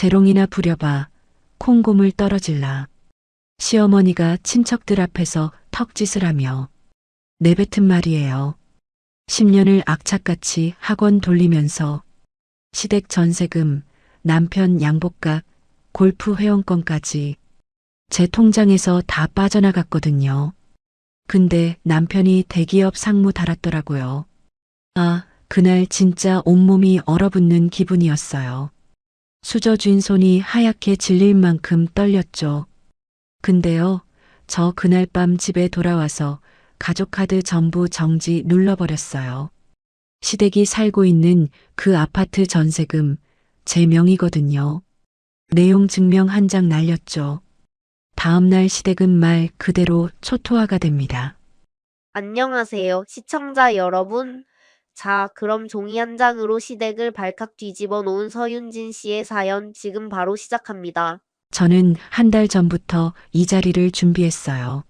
재롱이나 부려봐. 콩고물 떨어질라. 시어머니가 친척들 앞에서 턱짓을 하며 내뱉은 말이에요. 10년을 악착같이 학원 돌리면서 시댁 전세금, 남편 양복값, 골프 회원권까지 제 통장에서 다 빠져나갔거든요. 근데 남편이 대기업 상무 달았더라고요. 아, 그날 진짜 온몸이 얼어붙는 기분이었어요. 수저 쥔 손이 하얗게 질릴 만큼 떨렸죠. 근데요, 저 그날 밤 집에 돌아와서 가족카드 전부 정지 눌러버렸어요. 시댁이 살고 있는 그 아파트 전세금 제 명의거든요. 내용 증명 한 장 날렸죠. 다음날 시댁은 말 그대로 초토화가 됩니다. 안녕하세요, 시청자 여러분. 자, 그럼 종이 한 장으로 시댁을 발칵 뒤집어 놓은 서윤진 씨의 사연 지금 바로 시작합니다. 저는 한 달 전부터 이 자리를 준비했어요.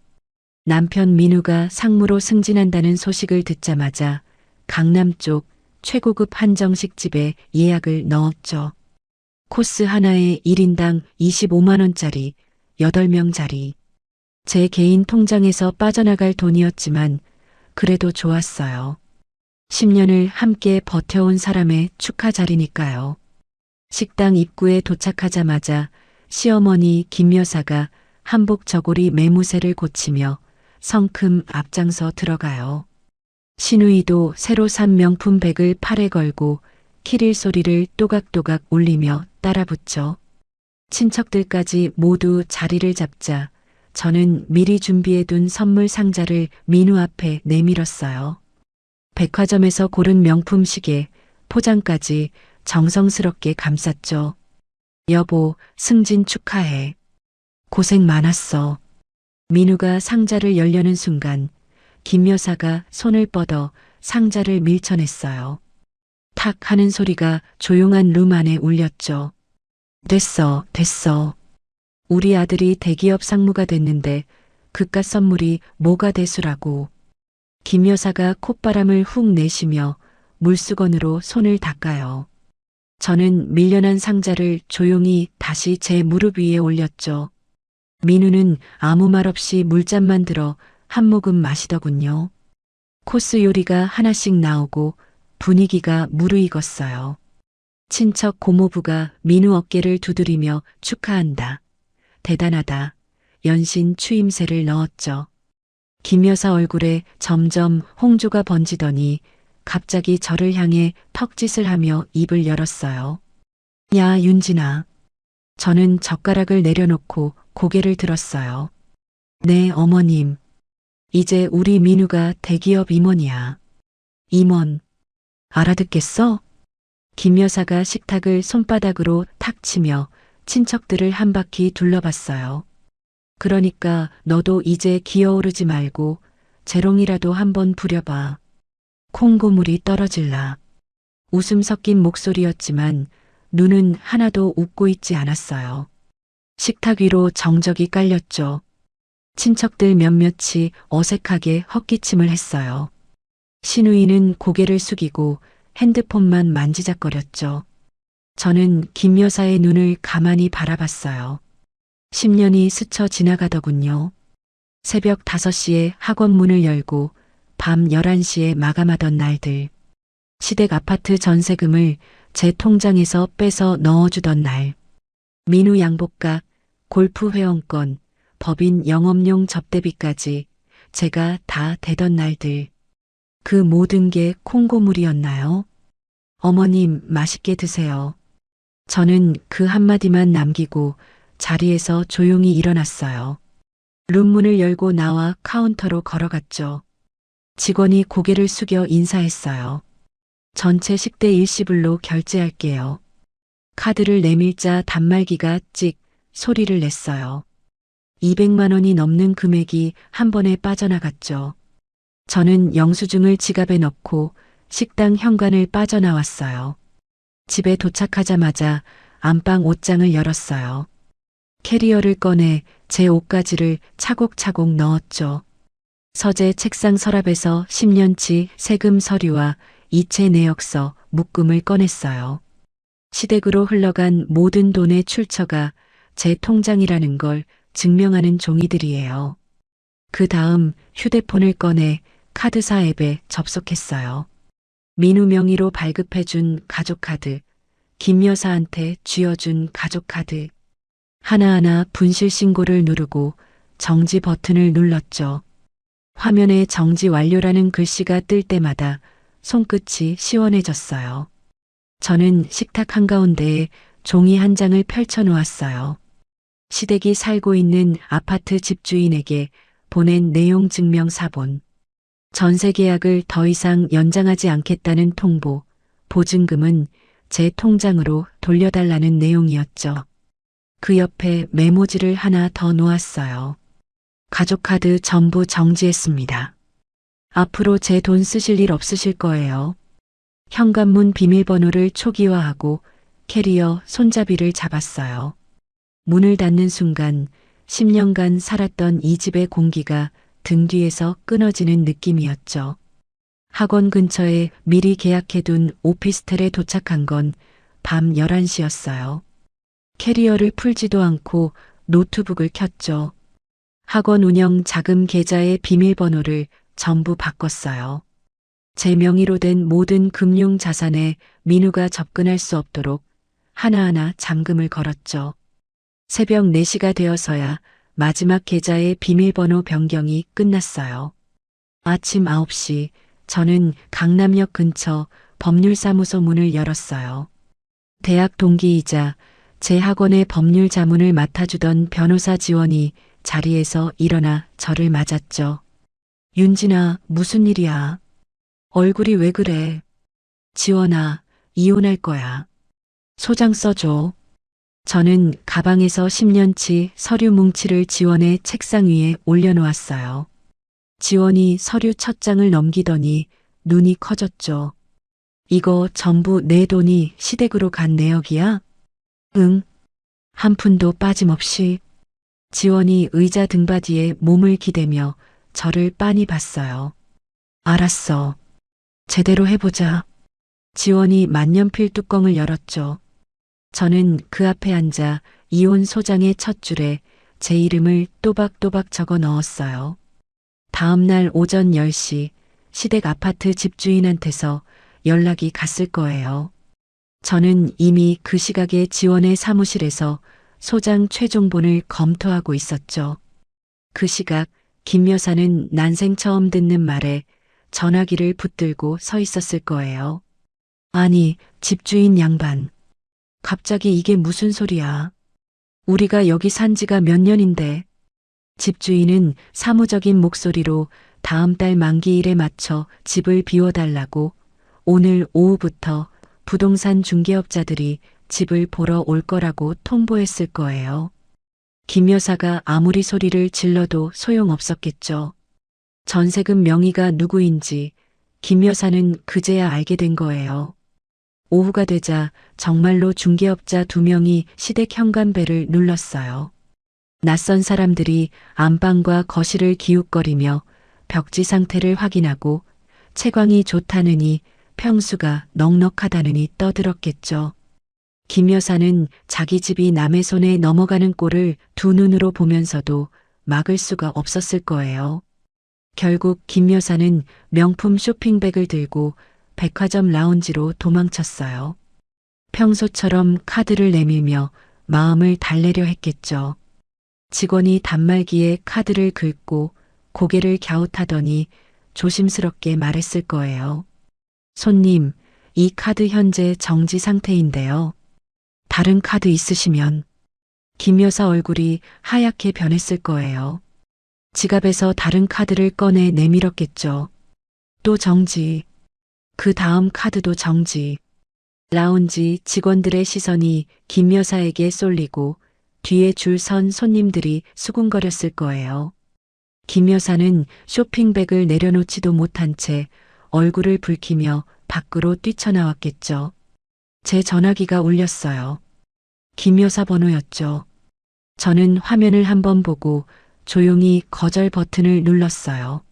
남편 민우가 상무로 승진한다는 소식을 듣자마자 강남 쪽 최고급 한정식집에 예약을 넣었죠. 코스 하나에 1인당 25만 원짜리 8명 자리. 제 개인 통장에서 빠져나갈 돈이었지만 그래도 좋았어요. 10년을 함께 버텨온 사람의 축하 자리니까요. 식당 입구에 도착하자마자 시어머니 김 여사가 한복 저고리 매무새를 고치며 성큼 앞장서 들어가요. 시누이도 새로 산 명품 백을 팔에 걸고 키릴 소리를 또각또각 울리며 따라붙죠. 친척들까지 모두 자리를 잡자 저는 미리 준비해둔 선물 상자를 민우 앞에 내밀었어요. 백화점에서 고른 명품 시계, 포장까지 정성스럽게 감쌌죠. 여보, 승진 축하해. 고생 많았어. 민우가 상자를 열려는 순간 김 여사가 손을 뻗어 상자를 밀쳐냈어요. 탁 하는 소리가 조용한 룸 안에 울렸죠. 됐어, 됐어. 우리 아들이 대기업 상무가 됐는데 그깟 선물이 뭐가 대수라고. 김 여사가 콧바람을 훅 내쉬며 물수건으로 손을 닦아요. 저는 밀려난 상자를 조용히 다시 제 무릎 위에 올렸죠. 민우는 아무 말 없이 물잔만 들어 한 모금 마시더군요. 코스 요리가 하나씩 나오고 분위기가 무르익었어요. 친척 고모부가 민우 어깨를 두드리며 축하한다. 대단하다. 연신 추임새를 넣었죠. 김 여사 얼굴에 점점 홍조가 번지더니 갑자기 저를 향해 턱짓을 하며 입을 열었어요. 야, 윤진아. 저는 젓가락을 내려놓고 고개를 들었어요. 네, 어머님. 이제 우리 민우가 대기업 임원이야. 임원. 알아듣겠어? 김 여사가 식탁을 손바닥으로 탁 치며 친척들을 한 바퀴 둘러봤어요. 그러니까 너도 이제 기어오르지 말고 재롱이라도 한번 부려봐. 콩고물이 떨어질라. 웃음 섞인 목소리였지만 눈은 하나도 웃고 있지 않았어요. 식탁 위로 정적이 깔렸죠. 친척들 몇몇이 어색하게 헛기침을 했어요. 시누이는 고개를 숙이고 핸드폰만 만지작거렸죠. 저는 김 여사의 눈을 가만히 바라봤어요. 10년이 스쳐 지나가더군요. 새벽 5시에 학원 문을 열고 밤 11시에 마감하던 날들. 시댁 아파트 전세금을 제 통장에서 빼서 넣어주던 날. 민우 양복값, 골프 회원권, 법인 영업용 접대비까지 제가 다 대던 날들. 그 모든 게 콩고물이었나요? 어머님, 맛있게 드세요. 저는 그 한마디만 남기고 자리에서 조용히 일어났어요. 룸문을 열고 나와 카운터로 걸어갔죠. 직원이 고개를 숙여 인사했어요. 전체 식대 일시불로 결제할게요. 카드를 내밀자 단말기가 찍 소리를 냈어요. 200만 원이 넘는 금액이 한 번에 빠져나갔죠. 저는 영수증을 지갑에 넣고 식당 현관을 빠져나왔어요. 집에 도착하자마자 안방 옷장을 열었어요. 캐리어를 꺼내 제 옷가지를 차곡차곡 넣었죠. 서재 책상 서랍에서 10년치 세금 서류와 이체 내역서 묶음을 꺼냈어요. 시댁으로 흘러간 모든 돈의 출처가 제 통장이라는 걸 증명하는 종이들이에요. 그 다음 휴대폰을 꺼내 카드사 앱에 접속했어요. 민우 명의로 발급해준 가족카드, 김 여사한테 쥐어준 가족카드. 하나하나 분실 신고를 누르고 정지 버튼을 눌렀죠. 화면에 정지 완료라는 글씨가 뜰 때마다 손끝이 시원해졌어요. 저는 식탁 한가운데에 종이 한 장을 펼쳐 놓았어요. 시댁이 살고 있는 아파트 집주인에게 보낸 내용 증명 사본. 전세 계약을 더 이상 연장하지 않겠다는 통보, 보증금은 제 통장으로 돌려달라는 내용이었죠. 그 옆에 메모지를 하나 더 놓았어요. 가족카드 전부 정지했습니다. 앞으로 제 돈 쓰실 일 없으실 거예요. 현관문 비밀번호를 초기화하고 캐리어 손잡이를 잡았어요. 문을 닫는 순간 10년간 살았던 이 집의 공기가 등 뒤에서 끊어지는 느낌이었죠. 학원 근처에 미리 계약해둔 오피스텔에 도착한 건 밤 11시였어요. 캐리어를 풀지도 않고 노트북을 켰죠. 학원 운영 자금 계좌의 비밀번호를 전부 바꿨어요. 제 명의로 된 모든 금융 자산에 민우가 접근할 수 없도록 하나하나 잠금을 걸었죠. 새벽 4시가 되어서야 마지막 계좌의 비밀번호 변경이 끝났어요. 아침 9시 저는 강남역 근처 법률사무소 문을 열었어요. 대학 동기이자 제 학원의 법률 자문을 맡아주던 변호사 지원이 자리에서 일어나 저를 맞았죠. 윤진아, 무슨 일이야? 얼굴이 왜 그래? 지원아, 이혼할 거야. 소장 써줘. 저는 가방에서 10년치 서류 뭉치를 지원의 책상 위에 올려놓았어요. 지원이 서류 첫 장을 넘기더니 눈이 커졌죠. 이거 전부 내 돈이 시댁으로 간 내역이야? 응. 한 푼도 빠짐없이. 지원이 의자 등받이에 몸을 기대며 저를 빤히 봤어요. 알았어. 제대로 해보자. 지원이 만년필 뚜껑을 열었죠. 저는 그 앞에 앉아 이혼 소장의 첫 줄에 제 이름을 또박또박 적어 넣었어요. 다음 날 오전 10시 시댁 아파트 집주인한테서 연락이 갔을 거예요. 저는 이미 그 시각에 지원의 사무실에서 소장 최종본을 검토하고 있었죠. 그 시각 김 여사는 난생 처음 듣는 말에 전화기를 붙들고 서 있었을 거예요. 아니, 집주인 양반. 갑자기 이게 무슨 소리야? 우리가 여기 산 지가 몇 년인데. 집주인은 사무적인 목소리로 다음 달 만기일에 맞춰 집을 비워달라고 오늘 오후부터 부동산 중개업자들이 집을 보러 올 거라고 통보했을 거예요. 김 여사가 아무리 소리를 질러도 소용없었겠죠. 전세금 명의가 누구인지 김 여사는 그제야 알게 된 거예요. 오후가 되자 정말로 중개업자 2명이 시댁 현관벨을 눌렀어요. 낯선 사람들이 안방과 거실을 기웃거리며 벽지 상태를 확인하고 채광이 좋다느니 평수가 넉넉하다느니 떠들었겠죠. 김 여사는 자기 집이 남의 손에 넘어가는 꼴을 두 눈으로 보면서도 막을 수가 없었을 거예요. 결국 김 여사는 명품 쇼핑백을 들고 백화점 라운지로 도망쳤어요. 평소처럼 카드를 내밀며 마음을 달래려 했겠죠. 직원이 단말기에 카드를 긁고 고개를 갸웃하더니 조심스럽게 말했을 거예요. 손님, 이 카드 현재 정지 상태인데요. 다른 카드 있으시면. 김 여사 얼굴이 하얗게 변했을 거예요. 지갑에서 다른 카드를 꺼내 내밀었겠죠. 또 정지. 그 다음 카드도 정지. 라운지 직원들의 시선이 김 여사에게 쏠리고 뒤에 줄 선 손님들이 수군거렸을 거예요. 김 여사는 쇼핑백을 내려놓지도 못한 채 얼굴을 붉히며 밖으로 뛰쳐나왔겠죠. 제 전화기가 울렸어요. 김 여사 번호였죠. 저는 화면을 한번 보고 조용히 거절 버튼을 눌렀어요.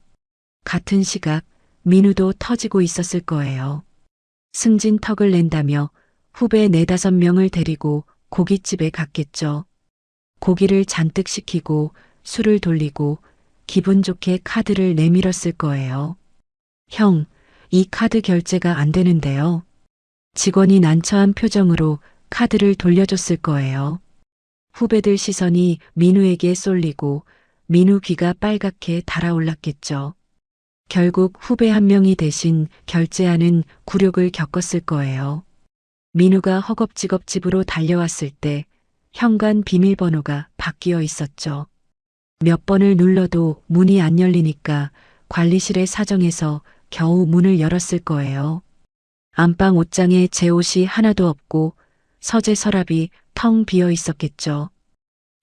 같은 시각 민우도 터지고 있었을 거예요. 승진 턱을 낸다며 후배 4~5명을 데리고 고깃집에 갔겠죠. 고기를 잔뜩 시키고 술을 돌리고 기분 좋게 카드를 내밀었을 거예요. 형, 이 카드 결제가 안 되는데요. 직원이 난처한 표정으로 카드를 돌려줬을 거예요. 후배들 시선이 민우에게 쏠리고 민우 귀가 빨갛게 달아올랐겠죠. 결국 후배 한 명이 대신 결제하는 굴욕을 겪었을 거예요. 민우가 허겁지겁 집으로 달려왔을 때 현관 비밀번호가 바뀌어 있었죠. 몇 번을 눌러도 문이 안 열리니까 관리실의 사정에서 겨우 문을 열었을 거예요. 안방 옷장에 제 옷이 하나도 없고 서재 서랍이 텅 비어 있었겠죠.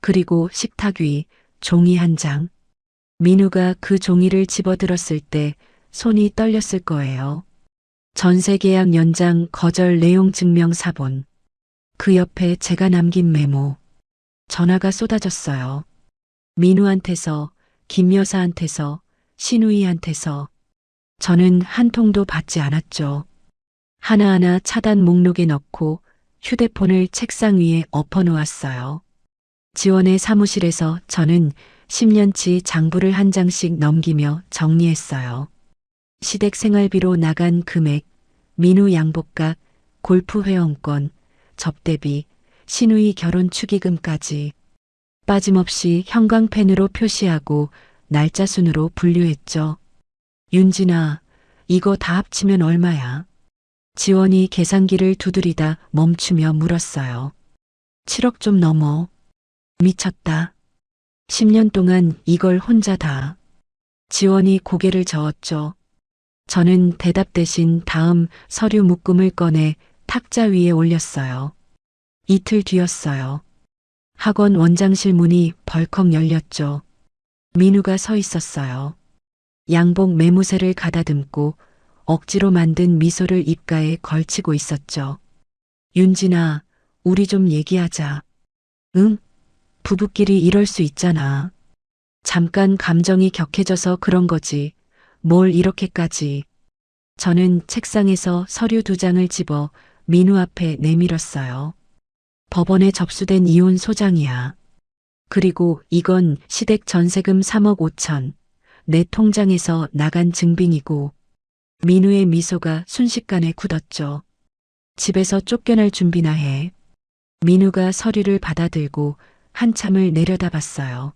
그리고 식탁 위 종이 한 장. 민우가 그 종이를 집어들었을 때 손이 떨렸을 거예요. 전세 계약 연장 거절 내용 증명 사본. 그 옆에 제가 남긴 메모. 전화가 쏟아졌어요. 민우한테서, 김 여사한테서, 신우이한테서. 저는 한 통도 받지 않았죠. 하나하나 차단 목록에 넣고 휴대폰을 책상 위에 엎어놓았어요. 지원의 사무실에서 저는 10년치 장부를 한 장씩 넘기며 정리했어요. 시댁 생활비로 나간 금액, 민우 양복값, 골프 회원권, 접대비, 신우이 결혼 축의금까지 빠짐없이 형광펜으로 표시하고 날짜 순으로 분류했죠. 윤진아, 이거 다 합치면 얼마야? 지원이 계산기를 두드리다 멈추며 물었어요. 7억 좀 넘어. 미쳤다. 10년 동안 이걸 혼자 다. 지원이 고개를 저었죠. 저는 대답 대신 다음 서류 묶음을 꺼내 탁자 위에 올렸어요. 이틀 뒤였어요. 학원 원장실 문이 벌컥 열렸죠. 민우가 서 있었어요. 양복 매무새를 가다듬고 억지로 만든 미소를 입가에 걸치고 있었죠. 윤진아, 우리 좀 얘기하자. 응? 부부끼리 이럴 수 있잖아. 잠깐 감정이 격해져서 그런 거지. 뭘 이렇게까지. 저는 책상에서 서류 2장을 집어 민우 앞에 내밀었어요. 법원에 접수된 이혼 소장이야. 그리고 이건 시댁 전세금 3억 5천. 내 통장에서 나간 증빙이고. 민우의 미소가 순식간에 굳었죠. 집에서 쫓겨날 준비나 해. 민우가 서류를 받아들고 한참을 내려다봤어요.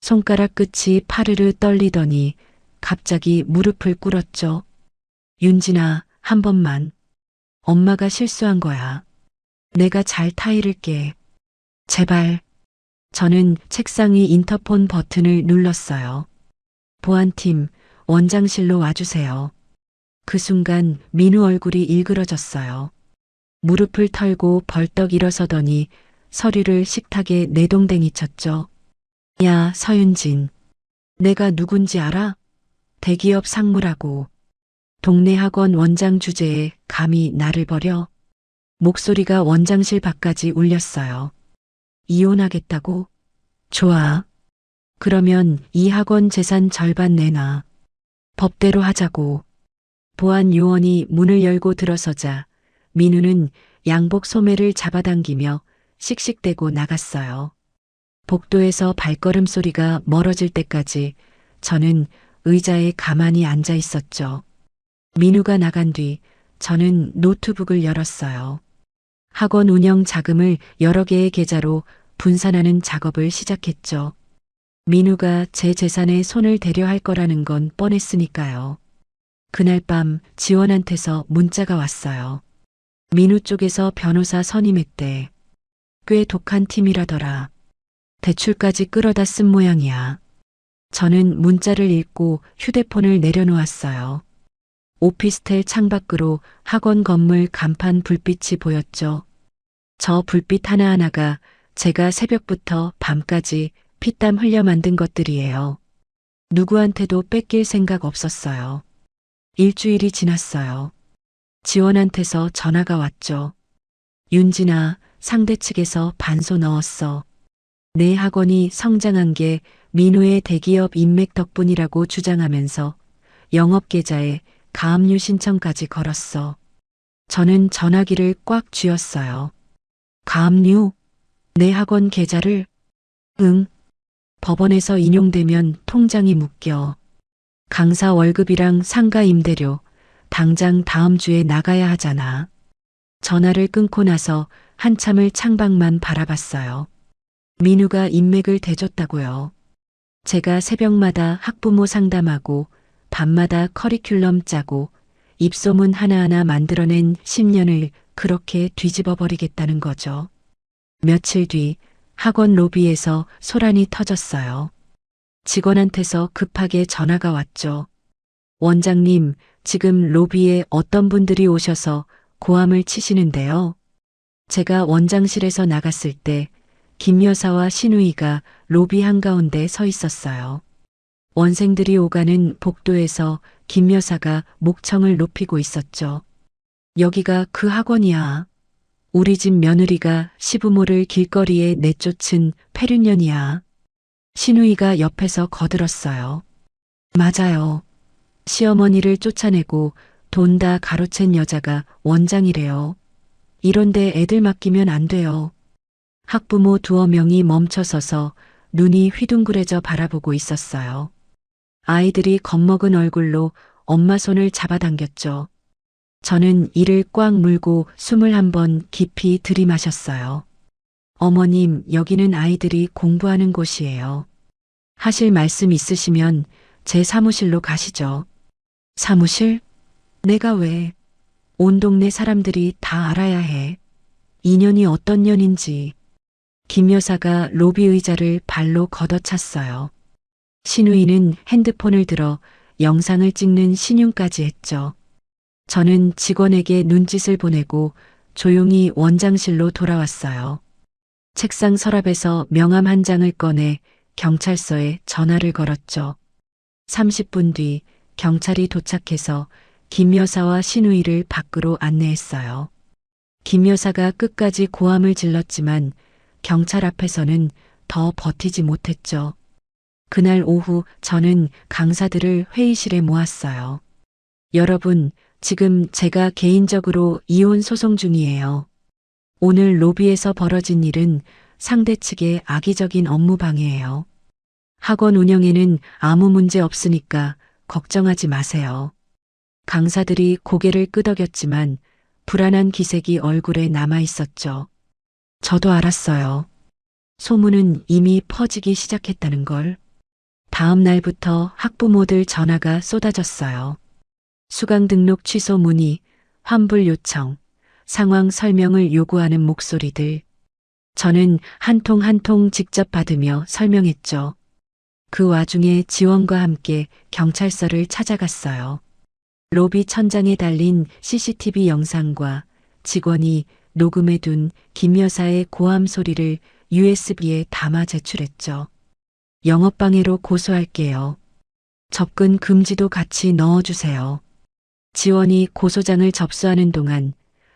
손가락 끝이 파르르 떨리더니 갑자기 무릎을 꿇었죠. 윤진아, 한 번만. 엄마가 실수한 거야. 내가 잘 타이를게. 제발. 저는 책상 위 인터폰 버튼을 눌렀어요. 보안팀, 원장실로 와주세요. 그 순간 민우 얼굴이 일그러졌어요. 무릎을 털고 벌떡 일어서더니 서류를 식탁에 내동댕이 쳤죠. 야, 서윤진. 내가 누군지 알아? 대기업 상무라고. 동네 학원 원장 주제에 감히 나를 버려? 목소리가 원장실 밖까지 울렸어요. 이혼하겠다고? 좋아. 그러면 이 학원 재산 절반 내놔. 법대로 하자고. 보안 요원이 문을 열고 들어서자 민우는 양복 소매를 잡아당기며 씩씩대고 나갔어요. 복도에서 발걸음 소리가 멀어질 때까지 저는 의자에 가만히 앉아 있었죠. 민우가 나간 뒤 저는 노트북을 열었어요. 학원 운영 자금을 여러 개의 계좌로 분산하는 작업을 시작했죠. 민우가 제 재산에 손을 대려 할 거라는 건 뻔했으니까요. 그날 밤 지원한테서 문자가 왔어요. 민우 쪽에서 변호사 선임했대. 꽤 독한 팀이라더라. 대출까지 끌어다 쓴 모양이야. 저는 문자를 읽고 휴대폰을 내려놓았어요. 오피스텔 창밖으로 학원 건물 간판 불빛이 보였죠. 저 불빛 하나하나가 제가 새벽부터 밤까지 피땀 흘려 만든 것들이에요. 누구한테도 뺏길 생각 없었어요. 일주일이 지났어요. 지원한테서 전화가 왔죠. 윤진아, 상대 측에서 반소 넣었어. 내 학원이 성장한 게 민우의 대기업 인맥 덕분이라고 주장하면서 영업계좌에 가압류 신청까지 걸었어. 저는 전화기를 꽉 쥐었어요. 가압류? 내 학원 계좌를? 응. 법원에서 인용되면 통장이 묶여. 강사 월급이랑 상가 임대료, 당장 다음 주에 나가야 하잖아. 전화를 끊고 나서 한참을 창밖만 바라봤어요. 민우가 인맥을 대줬다고요. 제가 새벽마다 학부모 상담하고 밤마다 커리큘럼 짜고 입소문 하나하나 만들어낸 10년을 그렇게 뒤집어 버리겠다는 거죠. 며칠 뒤 학원 로비에서 소란이 터졌어요. 직원한테서 급하게 전화가 왔죠. 원장님, 지금 로비에 어떤 분들이 오셔서 고함을 치시는데요. 제가 원장실에서 나갔을 때 김 여사와 신우이가 로비 한가운데 서 있었어요. 원생들이 오가는 복도에서 김 여사가 목청을 높이고 있었죠. 여기가 그 학원이야. 우리 집 며느리가 시부모를 길거리에 내쫓은 폐륜년이야. 신우이가 옆에서 거들었어요. 맞아요. 시어머니를 쫓아내고 돈 다 가로챈 여자가 원장이래요. 이런데 애들 맡기면 안 돼요. 학부모 두어 명이 멈춰서서 눈이 휘둥그레져 바라보고 있었어요. 아이들이 겁먹은 얼굴로 엄마 손을 잡아당겼죠. 저는 이를 꽉 물고 숨을 한번 깊이 들이마셨어요. 어머님, 여기는 아이들이 공부하는 곳이에요. 하실 말씀 있으시면 제 사무실로 가시죠. 사무실? 내가 왜? 온 동네 사람들이 다 알아야 해. 인연이 어떤 년인지. 김 여사가 로비 의자를 발로 걷어찼어요. 신우이는 핸드폰을 들어 영상을 찍는 신용까지 했죠. 저는 직원에게 눈짓을 보내고 조용히 원장실로 돌아왔어요. 책상 서랍에서 명함 한 장을 꺼내 경찰서에 전화를 걸었죠. 30분 뒤 경찰이 도착해서 김 여사와 신우이를 밖으로 안내했어요. 김 여사가 끝까지 고함을 질렀지만 경찰 앞에서는 더 버티지 못했죠. 그날 오후 저는 강사들을 회의실에 모았어요. 여러분, 지금 제가 개인적으로 이혼 소송 중이에요. 오늘 로비에서 벌어진 일은 상대 측의 악의적인 업무 방해예요. 학원 운영에는 아무 문제 없으니까 걱정하지 마세요. 강사들이 고개를 끄덕였지만 불안한 기색이 얼굴에 남아 있었죠. 저도 알았어요. 소문은 이미 퍼지기 시작했다는 걸. 다음 날부터 학부모들 전화가 쏟아졌어요. 수강 등록 취소 문의, 환불 요청, 상황 설명을 요구하는 목소리들. 저는 한 통 한 통 직접 받으며 설명했죠. 그 와중에 지원과 함께 경찰서를 찾아갔어요. 로비 천장에 달린 CCTV 영상과 직원이 녹음해둔 김 여사의 고함 소리를 USB에 담아 제출했죠. 영업방해로 고소할게요. 접근 금지도 같이 넣어주세요. 지원이 고소장을 접수하는 동안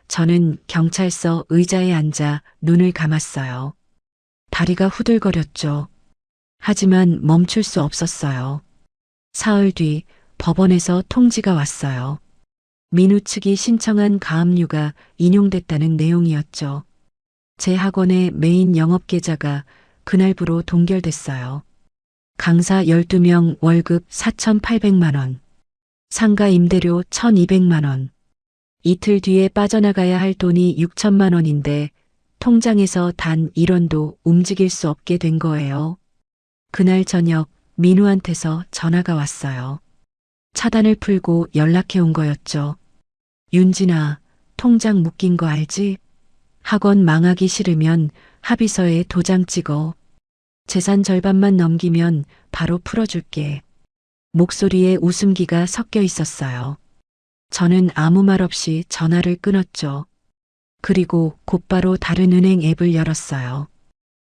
저는 경찰서 의자에 앉아 눈을 감았어요. 다리가 후들거렸죠. 하지만 멈출 수 없었어요. 사흘 뒤 법원에서 통지가 왔어요. 민우 측이 신청한 가압류가 인용됐다는 내용이었죠. 제 학원의 메인 영업 계좌가 그날부로 동결됐어요. 강사 12명 월급 4,800만 원. 상가 임대료 1,200만 원. 이틀 뒤에 빠져나가야 할 돈이 6천만 원인데 통장에서 단 1원도 움직일 수 없게 된 거예요. 그날 저녁 민우한테서 전화가 왔어요. 차단을 풀고 연락해 온 거였죠. 윤진아, 통장 묶인 거 알지? 학원 망하기 싫으면 합의서에 도장 찍어. 재산 절반만 넘기면 바로 풀어줄게. 목소리에 웃음기가 섞여 있었어요. 저는 아무 말 없이 전화를 끊었죠. 그리고 곧바로 다른 은행 앱을 열었어요.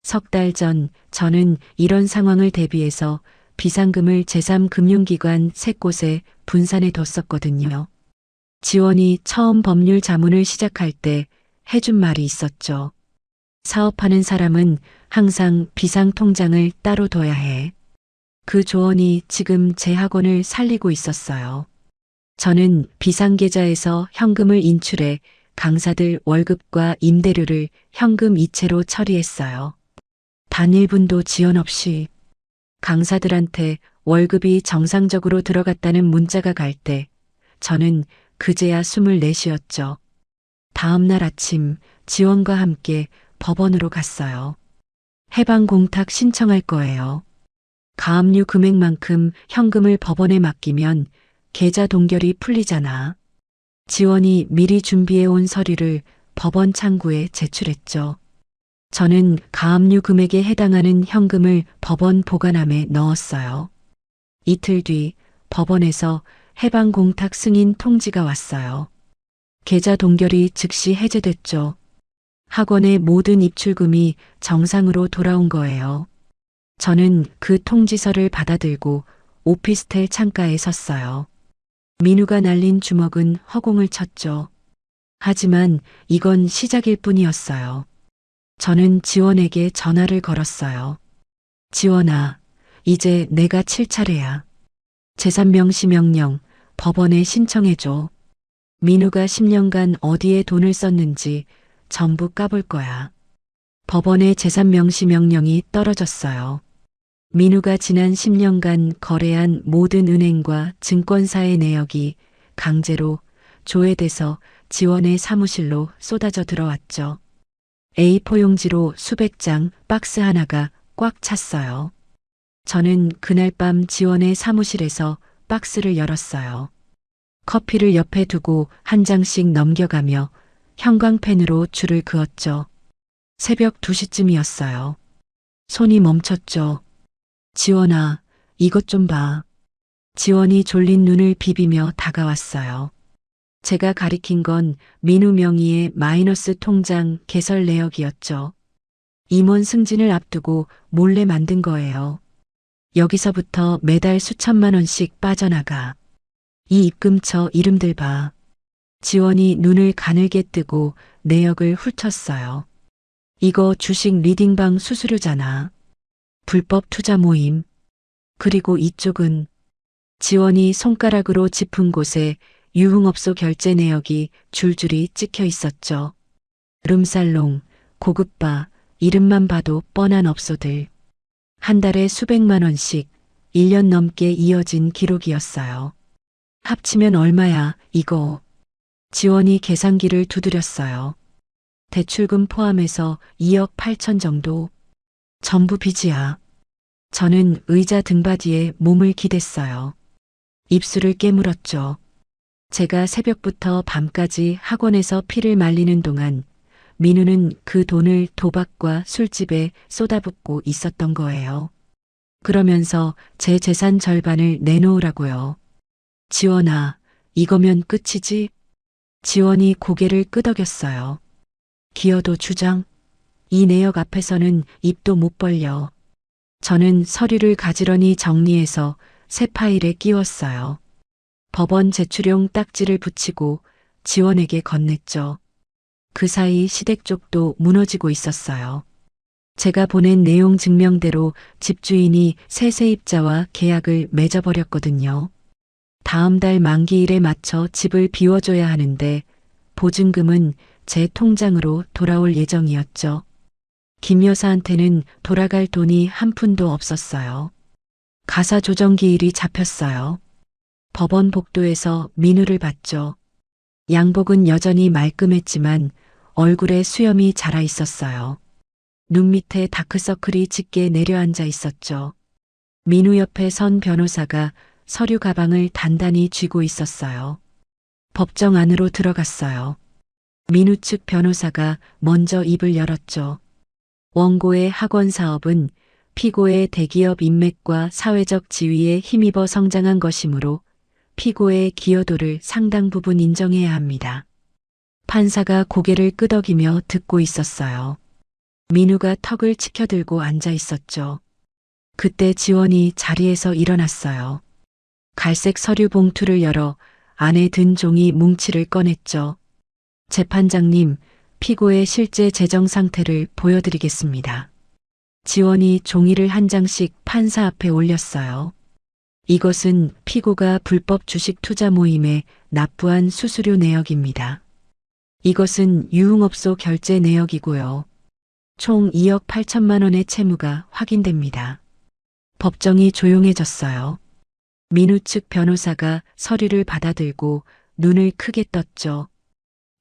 석 달 전 저는 이런 상황을 대비해서 비상금을 제3금융기관 3곳에 분산해 뒀었거든요. 지원이 처음 법률 자문을 시작할 때 해준 말이 있었죠. 사업하는 사람은 항상 비상통장을 따로 둬야 해. 그 조언이 지금 제 학원을 살리고 있었어요. 저는 비상계좌에서 현금을 인출해 강사들 월급과 임대료를 현금 이체로 처리했어요. 단 1분도 지연 없이 강사들한테 월급이 정상적으로 들어갔다는 문자가 갈 때 저는 그제야 숨을 내쉬었죠. 다음 날 아침 지원과 함께 법원으로 갔어요. 해방 공탁 신청할 거예요. 가압류 금액만큼 현금을 법원에 맡기면 계좌 동결이 풀리잖아. 지원이 미리 준비해 온 서류를 법원 창구에 제출했죠. 저는 가압류 금액에 해당하는 현금을 법원 보관함에 넣었어요. 이틀 뒤 법원에서 해방 공탁 승인 통지가 왔어요. 계좌 동결이 즉시 해제됐죠. 학원의 모든 입출금이 정상으로 돌아온 거예요. 저는 그 통지서를 받아들고 오피스텔 창가에 섰어요. 민우가 날린 주먹은 허공을 쳤죠. 하지만 이건 시작일 뿐이었어요. 저는 지원에게 전화를 걸었어요. 지원아, 이제 내가 칠 차례야. 재산명시 명령 법원에 신청해줘. 민우가 10년간 어디에 돈을 썼는지 전부 까볼 거야. 법원의 재산명시 명령이 떨어졌어요. 민우가 지난 10년간 거래한 모든 은행과 증권사의 내역이 강제로 조회돼서 지원의 사무실로 쏟아져 들어왔죠. A4 용지로 수백 장 박스 하나가 꽉 찼어요. 저는 그날 밤 지원의 사무실에서 박스를 열었어요. 커피를 옆에 두고 한 장씩 넘겨가며 형광펜으로 줄을 그었죠. 새벽 2시쯤이었어요. 손이 멈췄죠. 지원아, 이것 좀 봐. 지원이 졸린 눈을 비비며 다가왔어요. 제가 가리킨 건 민우 명의의 마이너스 통장 개설 내역이었죠. 임원 승진을 앞두고 몰래 만든 거예요. 여기서부터 매달 수천만 원씩 빠져나가. 이 입금처 이름들 봐. 지원이 눈을 가늘게 뜨고 내역을 훑었어요. 이거 주식 리딩방 수수료잖아. 불법 투자 모임. 그리고 이쪽은 지원이 손가락으로 짚은 곳에 유흥업소 결제 내역이 줄줄이 찍혀 있었죠. 룸살롱, 고급바, 이름만 봐도 뻔한 업소들. 한 달에 수백만 원씩 1년 넘게 이어진 기록이었어요. 합치면 얼마야, 이거. 지원이 계산기를 두드렸어요. 대출금 포함해서 2억 8천 정도. 전부 빚이야. 저는 의자 등받이에 몸을 기댔어요. 입술을 깨물었죠. 제가 새벽부터 밤까지 학원에서 피를 말리는 동안 민우는 그 돈을 도박과 술집에 쏟아붓고 있었던 거예요. 그러면서 제 재산 절반을 내놓으라고요. 지원아, 이거면 끝이지? 지원이 고개를 끄덕였어요. 기여도 주장? 이 내역 앞에서는 입도 못 벌려. 저는 서류를 가지런히 정리해서 새 파일에 끼웠어요. 법원 제출용 딱지를 붙이고 지원에게 건넸죠. 그 사이 시댁 쪽도 무너지고 있었어요. 제가 보낸 내용 증명대로 집주인이 새 세입자와 계약을 맺어버렸거든요. 다음 달 만기일에 맞춰 집을 비워줘야 하는데 보증금은 제 통장으로 돌아올 예정이었죠. 김 여사한테는 돌아갈 돈이 한 푼도 없었어요. 가사 조정기일이 잡혔어요. 법원 복도에서 민우를 봤죠. 양복은 여전히 말끔했지만 얼굴에 수염이 자라 있었어요. 눈 밑에 다크서클이 짙게 내려앉아 있었죠. 민우 옆에 선 변호사가 서류 가방을 단단히 쥐고 있었어요. 법정 안으로 들어갔어요. 민우 측 변호사가 먼저 입을 열었죠. 원고의 학원 사업은 피고의 대기업 인맥과 사회적 지위에 힘입어 성장한 것이므로 피고의 기여도를 상당 부분 인정해야 합니다. 판사가 고개를 끄덕이며 듣고 있었어요. 민우가 턱을 치켜들고 앉아 있었죠. 그때 지원이 자리에서 일어났어요. 갈색 서류 봉투를 열어 안에 든 종이 뭉치를 꺼냈죠. 재판장님, 피고의 실제 재정 상태를 보여드리겠습니다. 지원이 종이를 한 장씩 판사 앞에 올렸어요. 이것은 피고가 불법 주식 투자 모임에 납부한 수수료 내역입니다. 이것은 유흥업소 결제 내역이고요. 총 2억 8천만 원의 채무가 확인됩니다. 법정이 조용해졌어요. 민우 측 변호사가 서류를 받아들고 눈을 크게 떴죠.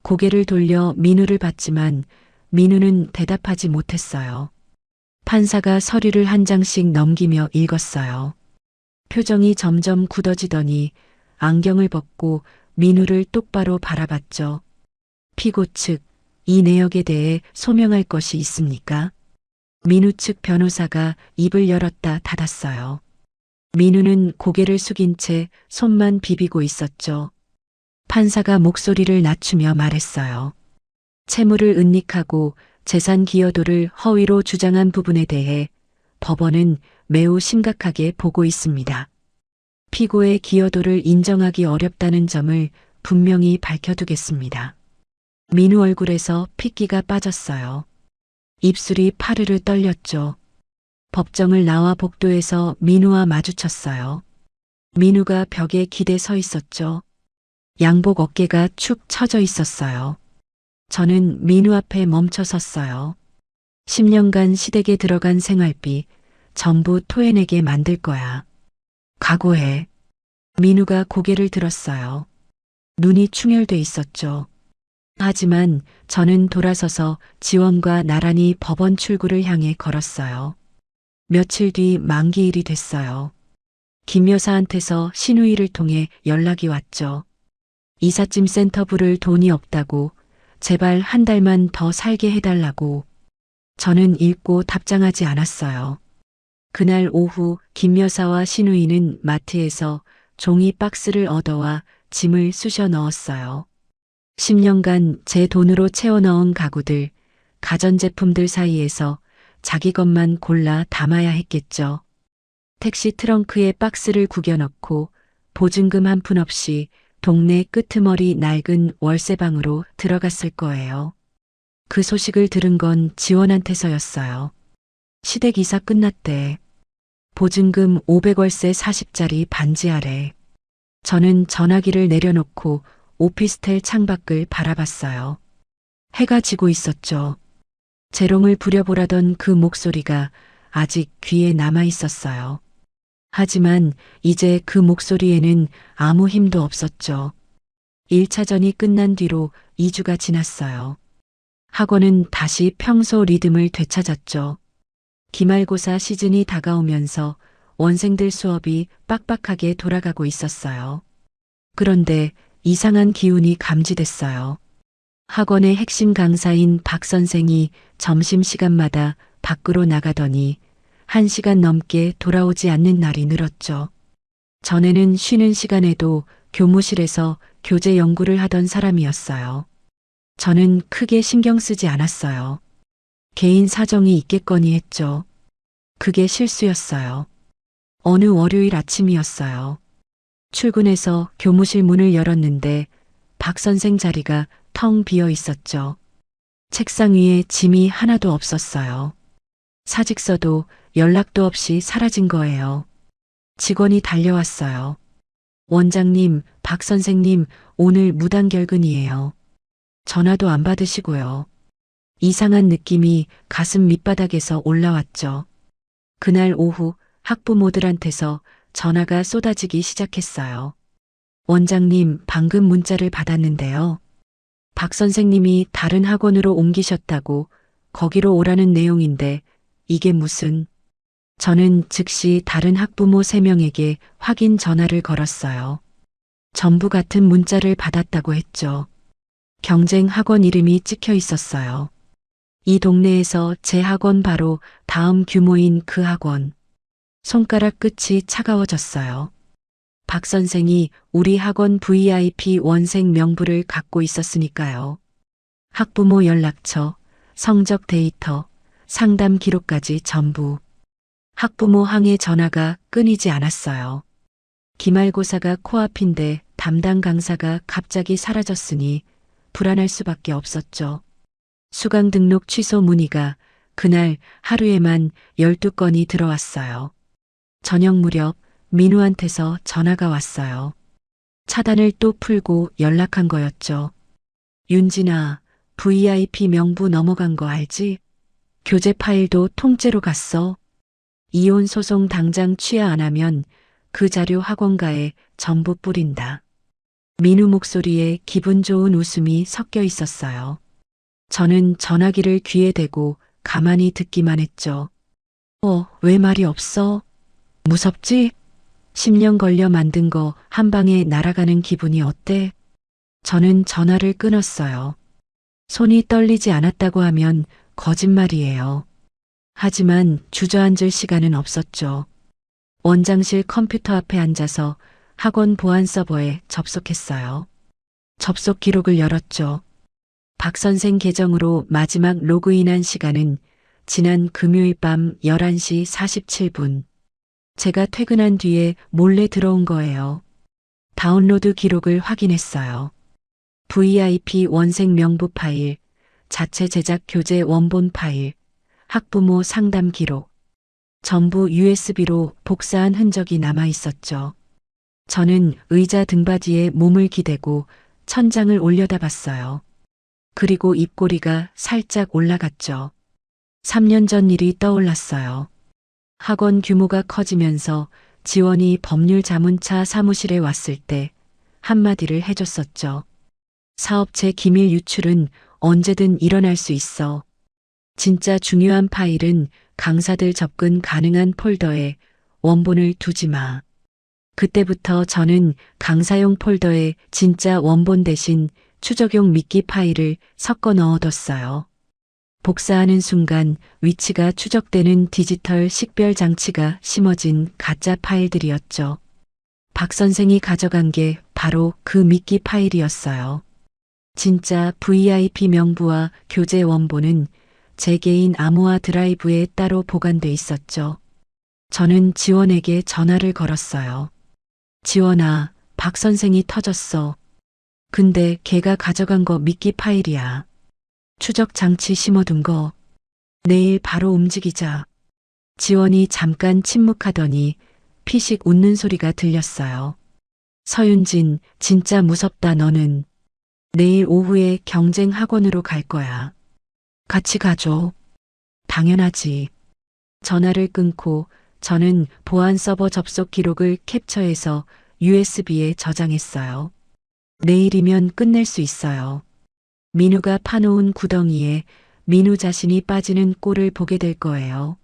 고개를 돌려 민우를 봤지만 민우는 대답하지 못했어요. 판사가 서류를 한 장씩 넘기며 읽었어요. 표정이 점점 굳어지더니 안경을 벗고 민우를 똑바로 바라봤죠. 피고 측, 이 내역에 대해 소명할 것이 있습니까? 민우 측 변호사가 입을 열었다 닫았어요. 민우는 고개를 숙인 채 손만 비비고 있었죠. 판사가 목소리를 낮추며 말했어요. 채무를 은닉하고 재산 기여도를 허위로 주장한 부분에 대해 법원은 매우 심각하게 보고 있습니다. 피고의 기여도를 인정하기 어렵다는 점을 분명히 밝혀두겠습니다. 민우 얼굴에서 핏기가 빠졌어요. 입술이 파르르 떨렸죠. 법정을 나와 복도에서 민우와 마주쳤어요. 민우가 벽에 기대 서 있었죠. 양복 어깨가 축 처져 있었어요. 저는 민우 앞에 멈춰 섰어요. 10년간 시댁에 들어간 생활비 전부 토해내게 만들 거야. 각오해. 민우가 고개를 들었어요. 눈이 충혈돼 있었죠. 하지만 저는 돌아서서 지원과 나란히 법원 출구를 향해 걸었어요. 며칠 뒤 만기일이 됐어요. 김 여사한테서 신우이를 통해 연락이 왔죠. 이삿짐 센터 부를 돈이 없다고 제발 한 달만 더 살게 해달라고. 저는 읽고 답장하지 않았어요. 그날 오후 김 여사와 신우이는 마트에서 종이 박스를 얻어와 짐을 쑤셔 넣었어요. 10년간 제 돈으로 채워 넣은 가구들, 가전제품들 사이에서 자기 것만 골라 담아야 했겠죠. 택시 트렁크에 박스를 구겨 넣고 보증금 한 푼 없이 동네 끄트머리 낡은 월세방으로 들어갔을 거예요. 그 소식을 들은 건 지원한테서였어요. 시댁 이사 끝났대. 보증금 500월세 40짜리 반지하래. 저는 전화기를 내려놓고 오피스텔 창밖을 바라봤어요. 해가 지고 있었죠. 재롱을 부려보라던 그 목소리가 아직 귀에 남아 있었어요. 하지만 이제 그 목소리에는 아무 힘도 없었죠. 1차전이 끝난 뒤로 2주가 지났어요. 학원은 다시 평소 리듬을 되찾았죠. 기말고사 시즌이 다가오면서 원생들 수업이 빡빡하게 돌아가고 있었어요. 그런데 이상한 기운이 감지됐어요. 학원의 핵심 강사인 박 선생이 점심시간마다 밖으로 나가더니 1시간 넘게 돌아오지 않는 날이 늘었죠. 전에는 쉬는 시간에도 교무실에서 교재 연구를 하던 사람이었어요. 저는 크게 신경 쓰지 않았어요. 개인 사정이 있겠거니 했죠. 그게 실수였어요. 어느 월요일 아침이었어요. 출근해서 교무실 문을 열었는데 박 선생 자리가 텅 비어 있었죠. 책상 위에 짐이 하나도 없었어요. 사직서도 연락도 없이 사라진 거예요. 직원이 달려왔어요. 원장님, 박 선생님, 오늘 무단결근이에요. 전화도 안 받으시고요. 이상한 느낌이 가슴 밑바닥에서 올라왔죠. 그날 오후 학부모들한테서 전화가 쏟아지기 시작했어요. 원장님, 방금 문자를 받았는데요. 박 선생님이 다른 학원으로 옮기셨다고 거기로 오라는 내용인데 이게 무슨... 저는 즉시 다른 학부모 3명에게 확인 전화를 걸었어요. 전부 같은 문자를 받았다고 했죠. 경쟁 학원 이름이 찍혀 있었어요. 이 동네에서 제 학원 바로 다음 규모인 그 학원. 손가락 끝이 차가워졌어요. 박 선생이 우리 학원 VIP 원생 명부를 갖고 있었으니까요. 학부모 연락처, 성적 데이터, 상담 기록까지 전부. 학부모 항해 전화가 끊이지 않았어요. 기말고사가 코앞인데 담당 강사가 갑자기 사라졌으니 불안할 수밖에 없었죠. 수강 등록 취소 문의가 그날 하루에만 12건이 들어왔어요. 저녁 무렵 민우한테서 전화가 왔어요. 차단을 또 풀고 연락한 거였죠. 윤진아, VIP 명부 넘어간 거 알지? 교재 파일도 통째로 갔어. 이혼 소송 당장 취하 안 하면 그 자료 학원가에 전부 뿌린다. 민우 목소리에 기분 좋은 웃음이 섞여 있었어요. 저는 전화기를 귀에 대고 가만히 듣기만 했죠. 왜 말이 없어? 무섭지? 10년 걸려 만든 거 한 방에 날아가는 기분이 어때? 저는 전화를 끊었어요. 손이 떨리지 않았다고 하면 거짓말이에요. 하지만 주저앉을 시간은 없었죠. 원장실 컴퓨터 앞에 앉아서 학원 보안 서버에 접속했어요. 접속 기록을 열었죠. 박 선생 계정으로 마지막 로그인한 시간은 지난 금요일 밤 11시 47분. 제가 퇴근한 뒤에 몰래 들어온 거예요. 다운로드 기록을 확인했어요. VIP 원생 명부 파일, 자체 제작 교재 원본 파일, 학부모 상담 기록, 전부 USB로 복사한 흔적이 남아 있었죠. 저는 의자 등받이에 몸을 기대고 천장을 올려다봤어요. 그리고 입꼬리가 살짝 올라갔죠. 3년 전 일이 떠올랐어요. 학원 규모가 커지면서 지원이 법률 자문차 사무실에 왔을 때 한마디를 해줬었죠. 사업체 기밀 유출은 언제든 일어날 수 있어. 진짜 중요한 파일은 강사들 접근 가능한 폴더에 원본을 두지 마. 그때부터 저는 강사용 폴더에 진짜 원본 대신 추적용 미끼 파일을 섞어 넣어뒀어요. 복사하는 순간 위치가 추적되는 디지털 식별 장치가 심어진 가짜 파일들이었죠. 박 선생이 가져간 게 바로 그 미끼 파일이었어요. 진짜 VIP 명부와 교재 원본은 제 개인 암호화 드라이브에 따로 보관돼 있었죠. 저는 지원에게 전화를 걸었어요. 지원아, 박 선생이 터졌어. 근데 걔가 가져간 거 미끼 파일이야. 추적 장치 심어둔 거. 내일 바로 움직이자. 지원이 잠깐 침묵하더니 피식 웃는 소리가 들렸어요. 서윤진, 진짜 무섭다 너는. 내일 오후에 경쟁 학원으로 갈 거야. 같이 가줘. 당연하지. 전화를 끊고 저는 보안 서버 접속 기록을 캡처해서 USB에 저장했어요. 내일이면 끝낼 수 있어요. 민우가 파놓은 구덩이에 민우 자신이 빠지는 꼴을 보게 될 거예요.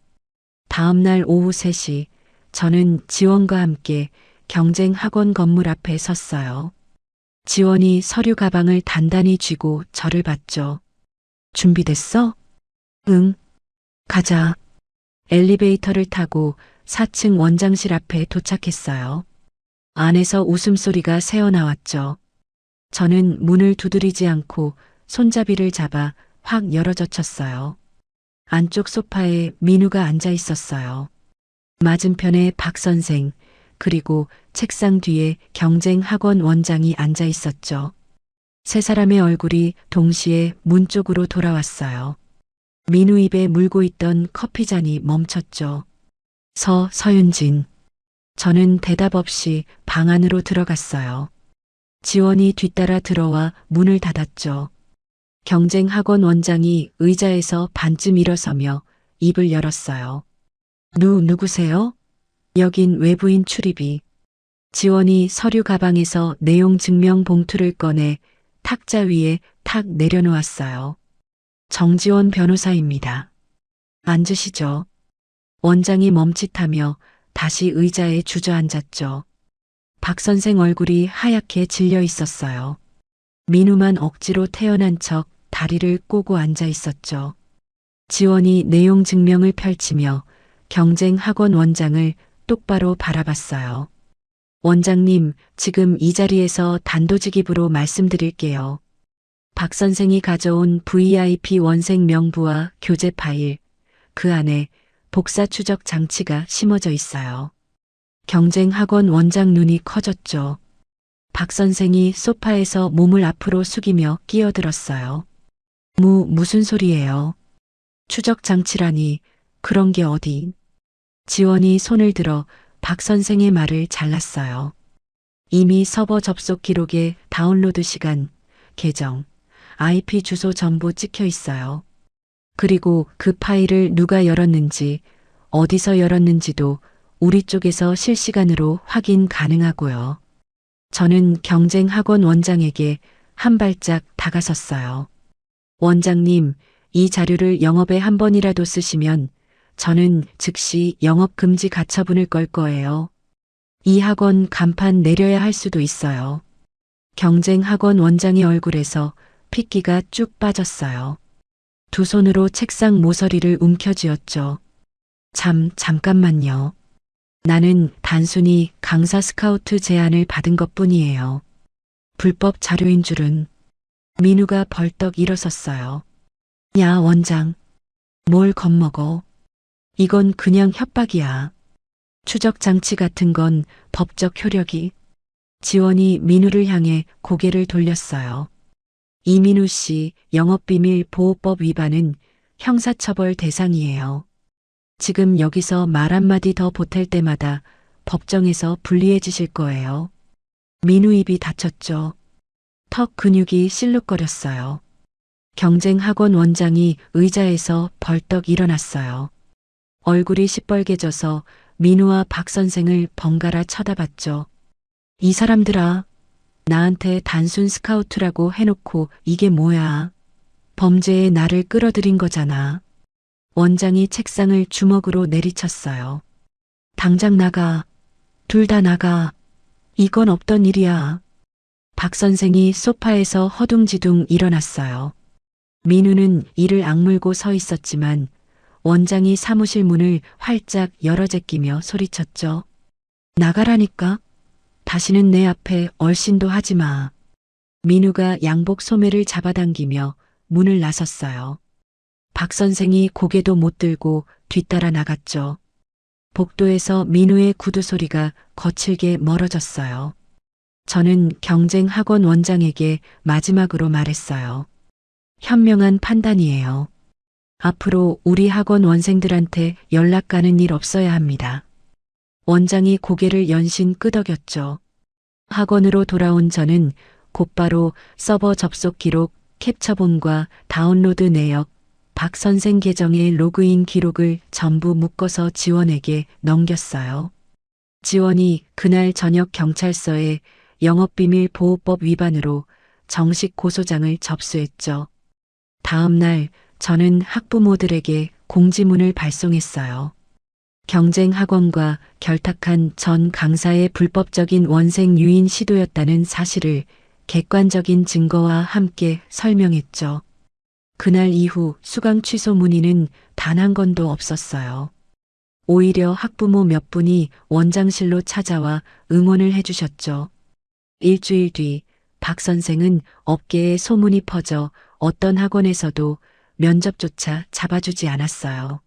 다음 날 오후 3시 저는 지원과 함께 경쟁 학원 건물 앞에 섰어요. 지원이 서류 가방을 단단히 쥐고 저를 봤죠. 준비됐어? 응. 가자. 엘리베이터를 타고 4층 원장실 앞에 도착했어요. 안에서 웃음소리가 새어나왔죠. 저는 문을 두드리지 않고 손잡이를 잡아 확 열어젖혔어요. 안쪽 소파에 민우가 앉아 있었어요. 맞은편에 박 선생, 그리고 책상 뒤에 경쟁 학원 원장이 앉아 있었죠. 세 사람의 얼굴이 동시에 문 쪽으로 돌아왔어요. 민우 입에 물고 있던 커피잔이 멈췄죠. 서윤진. 저는 대답 없이 방 안으로 들어갔어요. 지원이 뒤따라 들어와 문을 닫았죠. 경쟁 학원 원장이 의자에서 반쯤 일어서며 입을 열었어요. 누구세요? 여긴 외부인 출입이. 지원이 서류 가방에서 내용 증명 봉투를 꺼내 탁자 위에 탁 내려놓았어요. 정지원 변호사입니다. 앉으시죠. 원장이 멈칫하며 다시 의자에 주저앉았죠. 박 선생 얼굴이 하얗게 질려 있었어요. 민우만 억지로 태어난 척 다리를 꼬고 앉아 있었죠. 지원이 내용 증명을 펼치며 경쟁 학원 원장을 똑바로 바라봤어요. 원장님, 지금 이 자리에서 단도직입으로 말씀드릴게요. 박 선생이 가져온 VIP 원생 명부와 교재 파일, 그 안에 복사 추적 장치가 심어져 있어요. 경쟁 학원 원장 눈이 커졌죠. 박 선생이 소파에서 몸을 앞으로 숙이며 끼어들었어요. 무슨 소리예요? 추적 장치라니, 그런 게 어디? 지원이 손을 들어 박 선생의 말을 잘랐어요. 이미 서버 접속 기록에 다운로드 시간, 계정, IP 주소 전부 찍혀 있어요. 그리고 그 파일을 누가 열었는지, 어디서 열었는지도 우리 쪽에서 실시간으로 확인 가능하고요. 저는 경쟁학원 원장에게 한 발짝 다가섰어요. 원장님, 이 자료를 영업에 한 번이라도 쓰시면 저는 즉시 영업 금지 가처분을 걸 거예요. 이 학원 간판 내려야 할 수도 있어요. 경쟁학원 원장의 얼굴에서 핏기가 쭉 빠졌어요. 두 손으로 책상 모서리를 움켜쥐었죠. 잠깐만요. 나는 단순히 강사 스카우트 제안을 받은 것뿐이에요. 불법 자료인 줄은. 민우가 벌떡 일어섰어요. 야, 원장. 뭘 겁먹어. 이건 그냥 협박이야. 추적 장치 같은 건 법적 효력이. 지원이 민우를 향해 고개를 돌렸어요. 이민우 씨 영업비밀 보호법 위반은 형사처벌 대상이에요. 지금 여기서 말 한마디 더 보탤 때마다 법정에서 불리해지실 거예요. 민우 입이 닫혔죠. 턱 근육이 실룩거렸어요. 경쟁학원 원장이 의자에서 벌떡 일어났어요. 얼굴이 시뻘개져서 민우와 박 선생을 번갈아 쳐다봤죠. 이 사람들아, 나한테 단순 스카우트라고 해놓고 이게 뭐야. 범죄에 나를 끌어들인 거잖아. 원장이 책상을 주먹으로 내리쳤어요. 당장 나가. 둘 다 나가. 이건 없던 일이야. 박 선생이 소파에서 허둥지둥 일어났어요. 민우는 이를 악물고 서 있었지만 원장이 사무실 문을 활짝 열어 제끼며 소리쳤죠. 나가라니까. 다시는 내 앞에 얼씬도 하지 마. 민우가 양복 소매를 잡아당기며 문을 나섰어요. 박 선생이 고개도 못 들고 뒤따라 나갔죠. 복도에서 민우의 구두 소리가 거칠게 멀어졌어요. 저는 경쟁학원 원장에게 마지막으로 말했어요. 현명한 판단이에요. 앞으로 우리 학원 원생들한테 연락 가는 일 없어야 합니다. 원장이 고개를 연신 끄덕였죠. 학원으로 돌아온 저는 곧바로 서버 접속 기록, 캡처본과 다운로드 내역, 박 선생 계정의 로그인 기록을 전부 묶어서 지원에게 넘겼어요. 지원이 그날 저녁 경찰서에 영업비밀 보호법 위반으로 정식 고소장을 접수했죠. 다음 날 저는 학부모들에게 공지문을 발송했어요. 경쟁학원과 결탁한 전 강사의 불법적인 원생 유인 시도였다는 사실을 객관적인 증거와 함께 설명했죠. 그날 이후 수강 취소 문의는 단 한 건도 없었어요. 오히려 학부모 몇 분이 원장실로 찾아와 응원을 해주셨죠. 일주일 뒤 박 선생은 업계에 소문이 퍼져 어떤 학원에서도 면접조차 잡아주지 않았어요.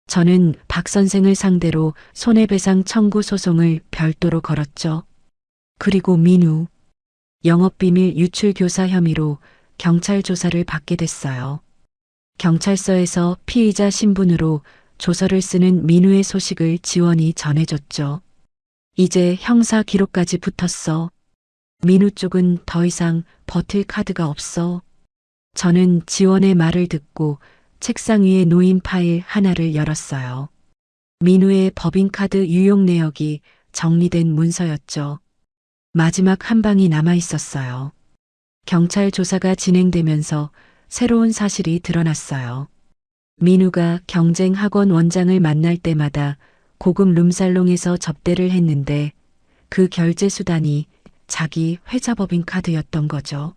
저는 박 선생을 상대로 손해배상 청구 소송을 별도로 걸었죠. 그리고 민우, 영업비밀 유출 교사 혐의로 경찰 조사를 받게 됐어요. 경찰서에서 피의자 신분으로 조서를 쓰는 민우의 소식을 지원이 전해줬죠. 이제 형사 기록까지 붙었어. 민우 쪽은 더 이상 버틸 카드가 없어. 저는 지원의 말을 듣고 책상 위에 놓인 파일 하나를 열었어요. 민우의 법인카드 유용 내역이 정리된 문서였죠. 마지막 한 방이 남아 있었어요. 경찰 조사가 진행되면서 새로운 사실이 드러났어요. 민우가 경쟁학원 원장을 만날 때마다 고급 룸살롱에서 접대를 했는데 그 결제 수단이 자기 회사법인 카드였던 거죠.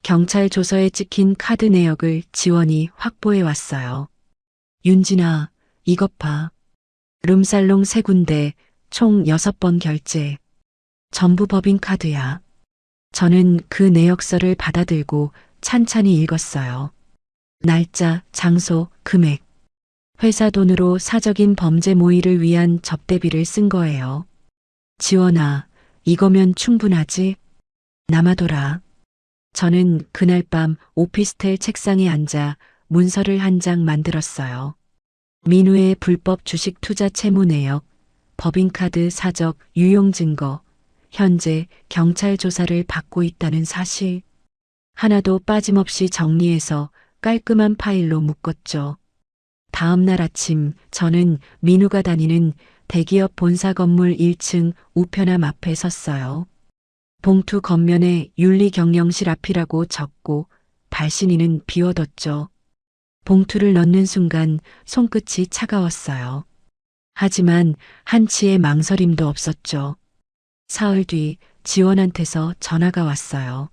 경찰 조서에 찍힌 카드 내역을 지원이 확보해 왔어요. 윤진아, 이것 봐. 룸살롱 3군데, 총 6번 결제. 전부 법인 카드야. 저는 그 내역서를 받아들고 찬찬히 읽었어요. 날짜, 장소, 금액. 회사 돈으로 사적인 범죄 모의를 위한 접대비를 쓴 거예요. 지원아, 이거면 충분하지? 남아돌아. 저는 그날 밤 오피스텔 책상에 앉아 문서를 한 장 만들었어요. 민우의 불법 주식 투자 채무 내역, 법인카드 사적 유용 증거, 현재 경찰 조사를 받고 있다는 사실. 하나도 빠짐없이 정리해서 깔끔한 파일로 묶었죠. 다음 날 아침 저는 민우가 다니는 대기업 본사 건물 1층 우편함 앞에 섰어요. 봉투 겉면에 윤리경영실 앞이라고 적고 발신인은 비워뒀죠. 봉투를 넣는 순간 손끝이 차가웠어요. 하지만 한치의 망설임도 없었죠. 사흘 뒤 지원한테서 전화가 왔어요.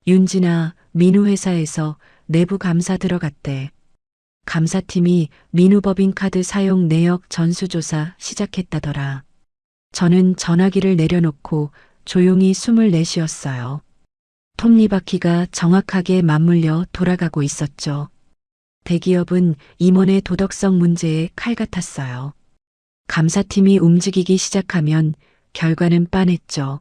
윤진아, 민우 회사에서 내부 감사 들어갔대. 감사팀이 민우 법인카드 사용 내역 전수조사 시작했다더라. 저는 전화기를 내려놓고 조용히 숨을 내쉬었어요. 톱니바퀴가 정확하게 맞물려 돌아가고 있었죠. 대기업은 임원의 도덕성 문제에 칼 같았어요. 감사팀이 움직이기 시작하면 결과는 빤했죠.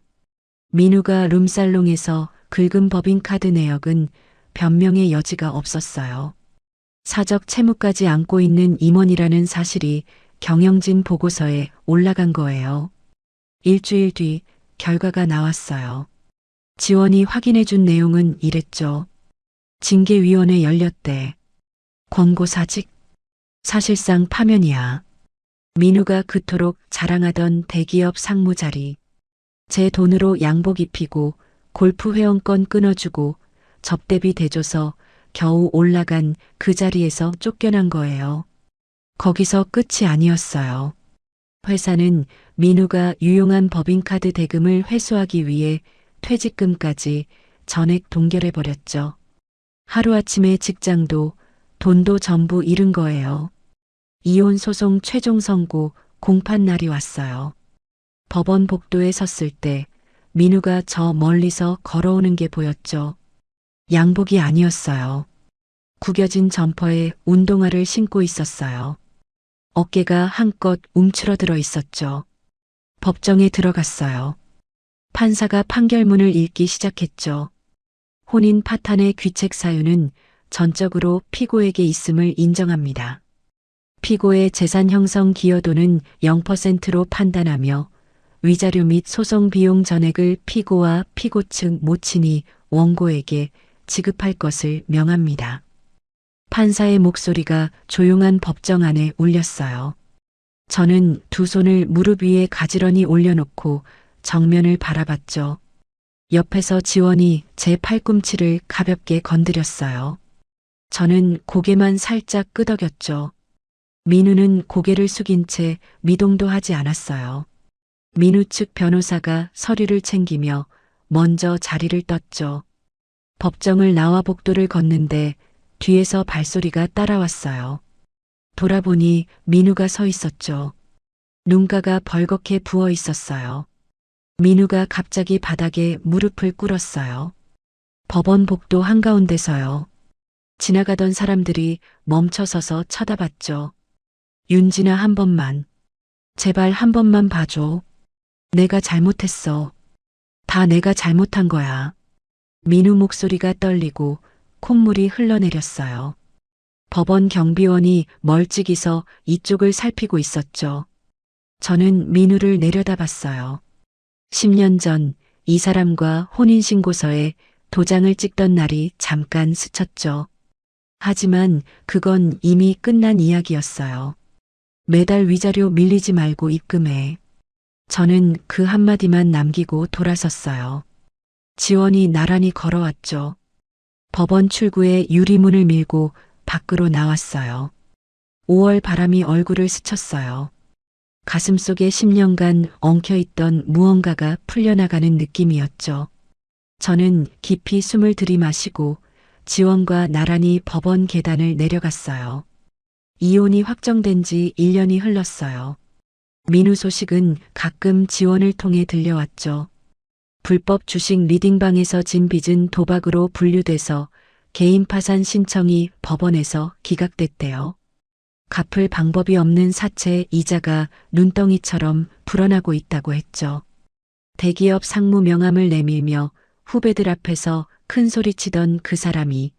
민우가 룸살롱에서 긁은 법인카드 내역은 변명의 여지가 없었어요. 사적 채무까지 안고 있는 임원이라는 사실이 경영진 보고서에 올라간 거예요. 일주일 뒤 결과가 나왔어요. 지원이 확인해준 내용은 이랬죠. 징계위원회 열렸대. 권고사직. 사실상 파면이야. 민우가 그토록 자랑하던 대기업 상무 자리. 제 돈으로 양복 입히고 골프 회원권 끊어주고 접대비 대줘서 겨우 올라간 그 자리에서 쫓겨난 거예요. 거기서 끝이 아니었어요. 회사는 민우가 유용한 법인카드 대금을 회수하기 위해 퇴직금까지 전액 동결해버렸죠. 하루아침에 직장도 돈도 전부 잃은 거예요. 이혼 소송 최종 선고 공판 날이 왔어요. 법원 복도에 섰을 때 민우가 저 멀리서 걸어오는 게 보였죠. 양복이 아니었어요. 구겨진 점퍼에 운동화를 신고 있었어요. 어깨가 한껏 움츠러들어 있었죠. 법정에 들어갔어요. 판사가 판결문을 읽기 시작했죠. 혼인 파탄의 귀책 사유는 전적으로 피고에게 있음을 인정합니다. 피고의 재산 형성 기여도는 0%로 판단하며 위자료 및 소송 비용 전액을 피고와 피고 측 모친이 원고에게 지급할 것을 명합니다. 판사의 목소리가 조용한 법정 안에 울렸어요. 저는 두 손을 무릎 위에 가지런히 올려놓고 정면을 바라봤죠. 옆에서 지원이 제 팔꿈치를 가볍게 건드렸어요. 저는 고개만 살짝 끄덕였죠. 민우는 고개를 숙인 채 미동도 하지 않았어요. 민우 측 변호사가 서류를 챙기며 먼저 자리를 떴죠. 법정을 나와 복도를 걷는데 뒤에서 발소리가 따라왔어요. 돌아보니 민우가 서 있었죠. 눈가가 벌겋게 부어 있었어요. 민우가 갑자기 바닥에 무릎을 꿇었어요. 법원 복도 한가운데서요. 지나가던 사람들이 멈춰서서 쳐다봤죠. 윤진아, 한 번만. 제발 한 번만 봐줘. 내가 잘못했어. 다 내가 잘못한 거야. 민우 목소리가 떨리고 콧물이 흘러내렸어요. 법원 경비원이 멀찍이서 이쪽을 살피고 있었죠. 저는 민우를 내려다봤어요. 10년 전 이 사람과 혼인신고서에 도장을 찍던 날이 잠깐 스쳤죠. 하지만 그건 이미 끝난 이야기였어요. 매달 위자료 밀리지 말고 입금해. 저는 그 한마디만 남기고 돌아섰어요. 지원이 나란히 걸어왔죠. 법원 출구에 유리문을 밀고 밖으로 나왔어요. 5월 바람이 얼굴을 스쳤어요. 가슴속에 10년간 엉켜있던 무언가가 풀려나가는 느낌이었죠. 저는 깊이 숨을 들이마시고 지원과 나란히 법원 계단을 내려갔어요. 이혼이 확정된 지 1년이 흘렀어요. 민우 소식은 가끔 지원을 통해 들려왔죠. 불법 주식 리딩방에서 진 빚은 도박으로 분류돼서 개인 파산 신청이 법원에서 기각됐대요. 갚을 방법이 없는 사채 이자가 눈덩이처럼 불어나고 있다고 했죠. 대기업 상무 명함을 내밀며 후배들 앞에서 큰 소리치던 그 사람이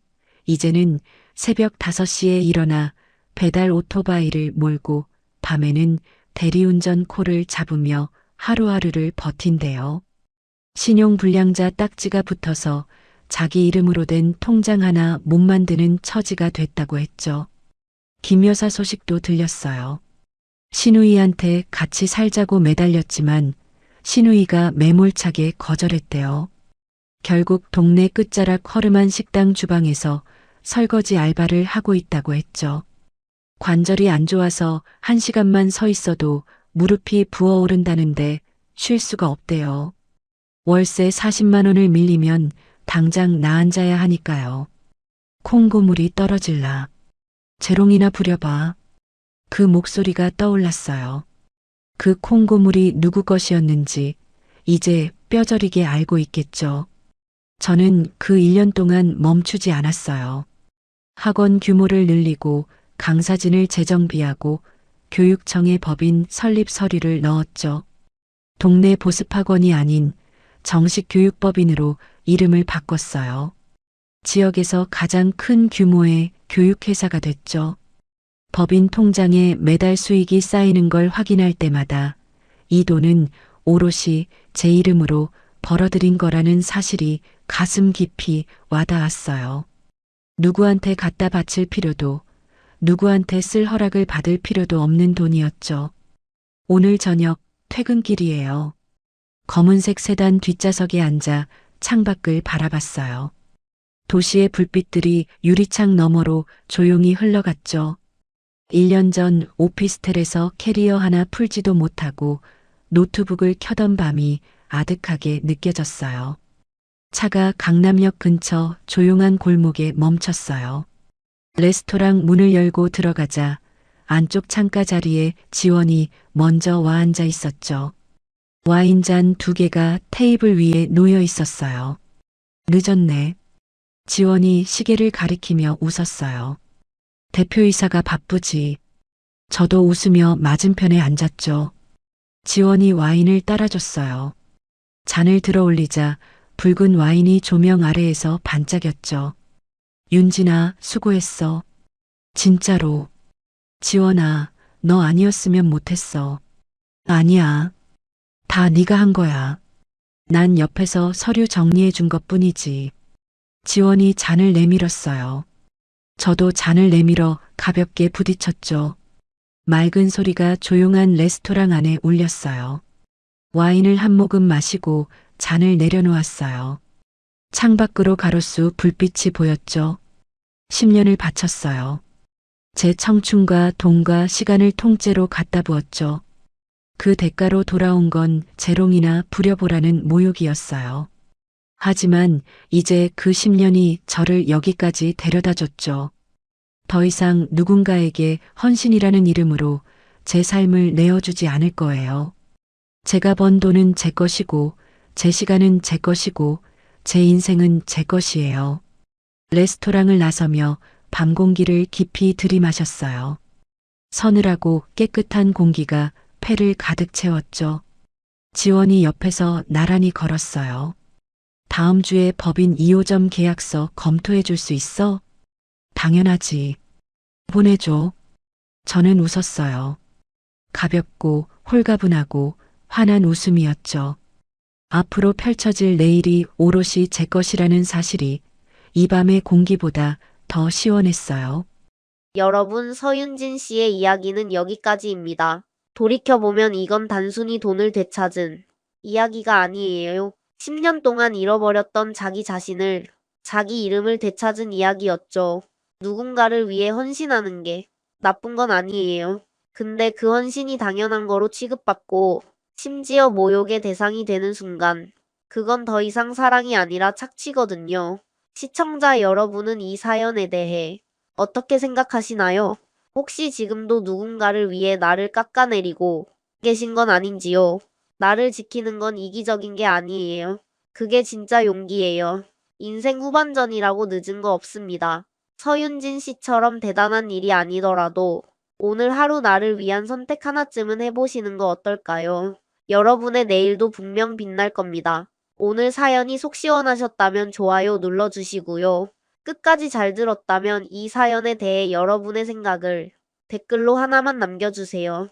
이제는 새벽 5시에 일어나 배달 오토바이를 몰고 밤에는 대리운전 코를 잡으며 하루하루를 버틴대요. 신용불량자 딱지가 붙어서 자기 이름으로 된 통장 하나 못 만드는 처지가 됐다고 했죠. 김 여사 소식도 들렸어요. 신우이한테 같이 살자고 매달렸지만 신우이가 매몰차게 거절했대요. 결국 동네 끝자락 허름한 식당 주방에서 설거지 알바를 하고 있다고 했죠. 관절이 안 좋아서 1시간만 서 있어도 무릎이 부어오른다는데 쉴 수가 없대요. 월세 40만 원을 밀리면 당장 나앉아야 하니까요. 콩고물이 떨어질라. 재롱이나 부려봐. 그 목소리가 떠올랐어요. 그 콩고물이 누구 것이었는지 이제 뼈저리게 알고 있겠죠. 저는 그 1년 동안 멈추지 않았어요. 학원 규모를 늘리고 강사진을 재정비하고 교육청에 법인 설립 서류를 넣었죠. 동네 보습학원이 아닌 정식 교육법인으로 이름을 바꿨어요. 지역에서 가장 큰 규모의 교육회사가 됐죠. 법인 통장에 매달 수익이 쌓이는 걸 확인할 때마다 이 돈은 오롯이 제 이름으로 벌어들인 거라는 사실이 가슴 깊이 와닿았어요. 누구한테 갖다 바칠 필요도, 누구한테 쓸 허락을 받을 필요도 없는 돈이었죠. 오늘 저녁 퇴근길이에요. 검은색 세단 뒷좌석에 앉아 창밖을 바라봤어요. 도시의 불빛들이 유리창 너머로 조용히 흘러갔죠. 1년 전 오피스텔에서 캐리어 하나 풀지도 못하고 노트북을 켜던 밤이 아득하게 느껴졌어요. 차가 강남역 근처 조용한 골목에 멈췄어요. 레스토랑 문을 열고 들어가자 안쪽 창가 자리에 지원이 먼저 와 앉아 있었죠. 와인잔 2개가 테이블 위에 놓여 있었어요. 늦었네. 지원이 시계를 가리키며 웃었어요. 대표이사가 바쁘지. 저도 웃으며 맞은편에 앉았죠. 지원이 와인을 따라줬어요. 잔을 들어 올리자 붉은 와인이 조명 아래에서 반짝였죠. 윤진아, 수고했어. 진짜로. 지원아, 너 아니었으면 못했어. 아니야. 다 네가 한 거야. 난 옆에서 서류 정리해 준 것뿐이지. 지원이 잔을 내밀었어요. 저도 잔을 내밀어 가볍게 부딪혔죠. 맑은 소리가 조용한 레스토랑 안에 울렸어요. 와인을 한 모금 마시고 잔을 내려놓았어요. 창밖으로 가로수 불빛이 보였죠. 10년을 바쳤어요. 제 청춘과 돈과 시간을 통째로 갖다 부었죠. 그 대가로 돌아온 건 재롱이나 부려보라는 모욕이었어요. 하지만 이제 그 10년이 저를 여기까지 데려다 줬죠. 더 이상 누군가에게 헌신이라는 이름으로 제 삶을 내어주지 않을 거예요. 제가 번 돈은 제 것이고, 제 시간은 제 것이고, 제 인생은 제 것이에요. 레스토랑을 나서며 밤 공기를 깊이 들이마셨어요. 서늘하고 깨끗한 공기가 폐를 가득 채웠죠. 지원이 옆에서 나란히 걸었어요. 다음 주에 법인 2호점 계약서 검토해 줄 수 있어? 당연하지. 보내줘. 저는 웃었어요. 가볍고 홀가분하고 환한 웃음이었죠. 앞으로 펼쳐질 내일이 오롯이 제 것이라는 사실이 이 밤의 공기보다 더 시원했어요. 여러분, 서윤진 씨의 이야기는 여기까지입니다. 돌이켜보면 이건 단순히 돈을 되찾은 이야기가 아니에요. 10년 동안 잃어버렸던 자기 자신을, 자기 이름을 되찾은 이야기였죠. 누군가를 위해 헌신하는 게 나쁜 건 아니에요. 근데 그 헌신이 당연한 거로 취급받고 심지어 모욕의 대상이 되는 순간 그건 더 이상 사랑이 아니라 착취거든요. 시청자 여러분은 이 사연에 대해 어떻게 생각하시나요? 혹시 지금도 누군가를 위해 나를 깎아내리고 계신 건 아닌지요? 나를 지키는 건 이기적인 게 아니에요. 그게 진짜 용기예요. 인생 후반전이라고 늦은 거 없습니다. 서윤진 씨처럼 대단한 일이 아니더라도 오늘 하루 나를 위한 선택 하나쯤은 해보시는 거 어떨까요? 여러분의 내일도 분명 빛날 겁니다. 오늘 사연이 속 시원하셨다면 좋아요 눌러주시고요. 끝까지 잘 들었다면 이 사연에 대해 여러분의 생각을 댓글로 하나만 남겨주세요.